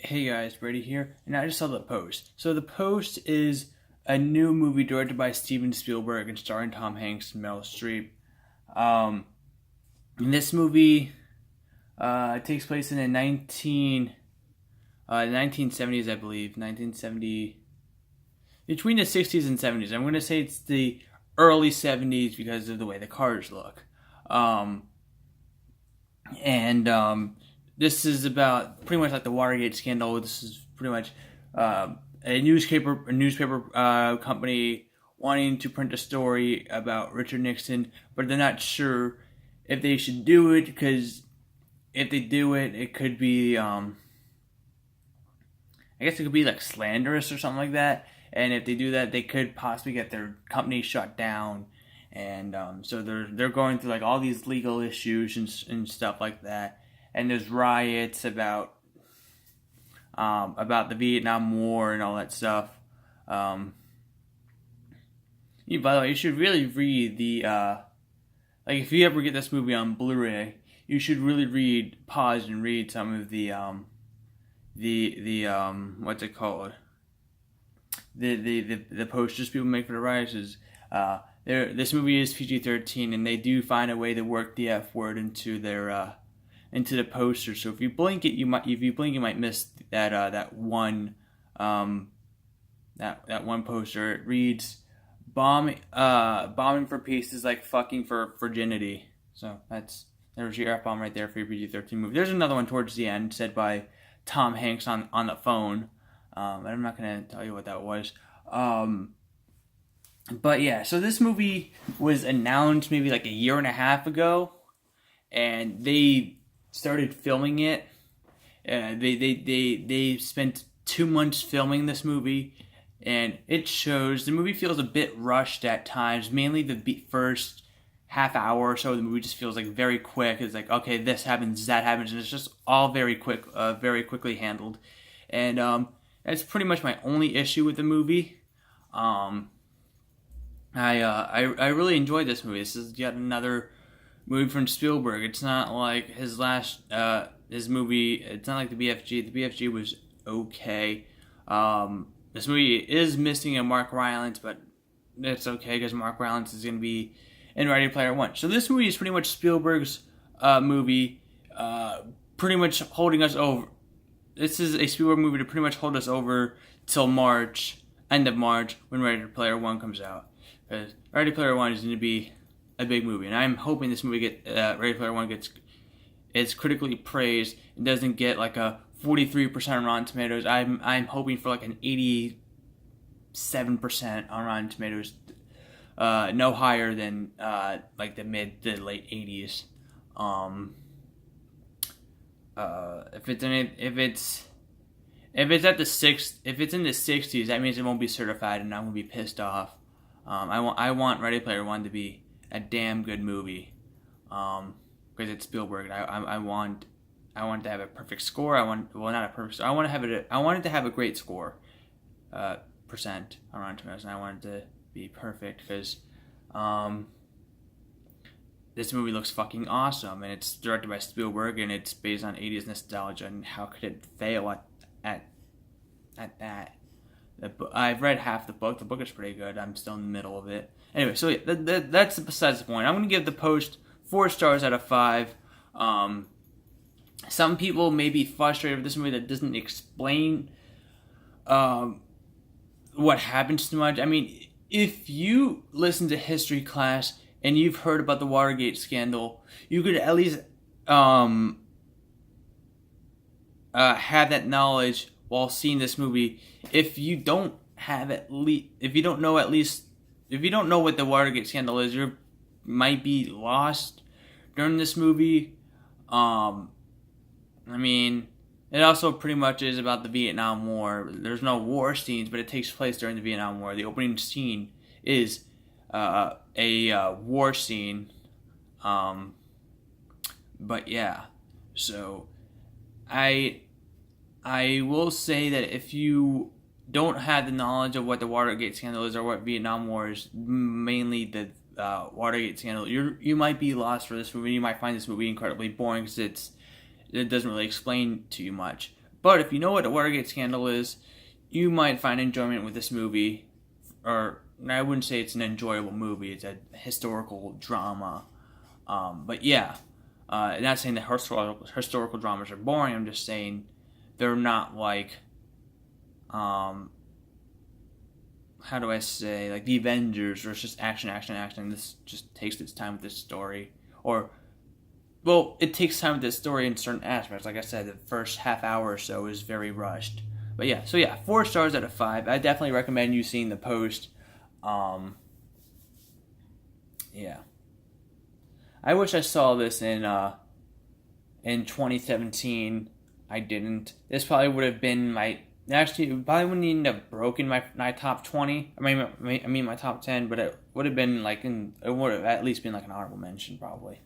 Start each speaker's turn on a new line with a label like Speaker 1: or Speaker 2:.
Speaker 1: Hey guys, Brady here, and I just saw The Post. So The Post is a new movie directed by Steven Spielberg and starring Tom Hanks and Meryl Streep. Um, and this movie takes place in the 1970s, I believe, 1970, between the 60s and 70s. I'm going to say it's the early 70s because of the way the cars look. Um, and this is about pretty much like the Watergate scandal. This is pretty much a newspaper company wanting to print a story about Richard Nixon, but they're not sure if they should do it because if they do it, it could be I guess it could be like slanderous or something like that. And if they do that, they could possibly get their company shut down. And so they're going through like all these legal issues and stuff like that. And there's riots about the Vietnam War and all that stuff. By the way, you should really read the like if you ever get this movie on Blu-ray, you should really pause and read some of the what's it called? The posters people make for the riots. This movie is PG-13, and they do find a way to work the F word into their into the poster. So if you blink it, you might miss that one that one poster. It reads bombing for peace is like fucking for virginity. So there's your F bomb right there for your PG-13 movie. There's another one towards the end said by Tom Hanks on the phone. I'm not gonna tell you what that was. But yeah, so this movie was announced maybe like a year and a half ago, and they started filming it. They spent 2 months filming this movie, and it shows the movie feels a bit rushed at times. Mainly the first half hour or so, the movie just feels like very quick. It's like, okay, this happens, that happens, and it's just all very quick, very quickly handled. And that's pretty much my only issue with the movie. I really enjoyed this movie. This is yet another movie from Spielberg. It's not like his movie. It's not like the BFG. The BFG was okay. This movie is missing a Mark Rylance, but it's okay because Mark Rylance is going to be in Ready Player One. So this movie is pretty much Spielberg's movie, pretty much holding us over. This is a Spielberg movie to pretty much hold us over till March, end of March, when Ready Player One comes out. Because Ready Player One is going to be a big movie, and I'm hoping this movie Ready Player One it's critically praised and doesn't get like a 43% on Rotten Tomatoes. I'm hoping for like an 87% on Rotten Tomatoes, no higher than like the mid to late 80s. If it's in the 60s, that means it won't be certified, and I'm gonna be pissed off. I want Ready Player One to be a damn good movie, because it's Spielberg. I want to have a perfect score. Not a perfect score. I want it to have a great score, percent on Rotten Tomatoes, and I want it to be perfect because this movie looks fucking awesome, and it's directed by Spielberg, and it's based on 80s nostalgia, and how could it fail at that? I've read half the book. The book is pretty good. I'm still in the middle of it. Anyway, so yeah, that's besides the point. I'm going to give The Post 4 stars out of 5. Some people may be frustrated with this movie that doesn't explain what happens too much. I mean, if you listen to history class and you've heard about the Watergate scandal, you could at least have that knowledge while seeing this movie. If you don't know what the Watergate scandal is, you might be lost during this movie. I mean, it also pretty much is about the Vietnam War. There's no war scenes, but it takes place during the Vietnam War. The opening scene is a war scene. But yeah, so I will say that if you don't have the knowledge of what the Watergate scandal is or what Vietnam War is, mainly the Watergate scandal, you might be lost for this movie. You might find this movie incredibly boring because it doesn't really explain to you much. But if you know what a Watergate scandal is, you might find enjoyment with this movie. Or I wouldn't say it's an enjoyable movie. It's a historical drama. But yeah, not saying that historical dramas are boring. I'm just saying they're not like, how do I say, like The Avengers, where it's just action, action, action. This just takes its time with this story. Or, well, it takes time with this story in certain aspects. Like I said, the first half hour or so is very rushed. But yeah, so yeah, 4 stars out of 5. I definitely recommend you seeing The Post. Yeah. I wish I saw this in 2017. I didn't. This probably would have been my, actually, it probably wouldn't even have broken my top 20. I mean my top 10, but it would have been like it would have at least been like an honorable mention probably.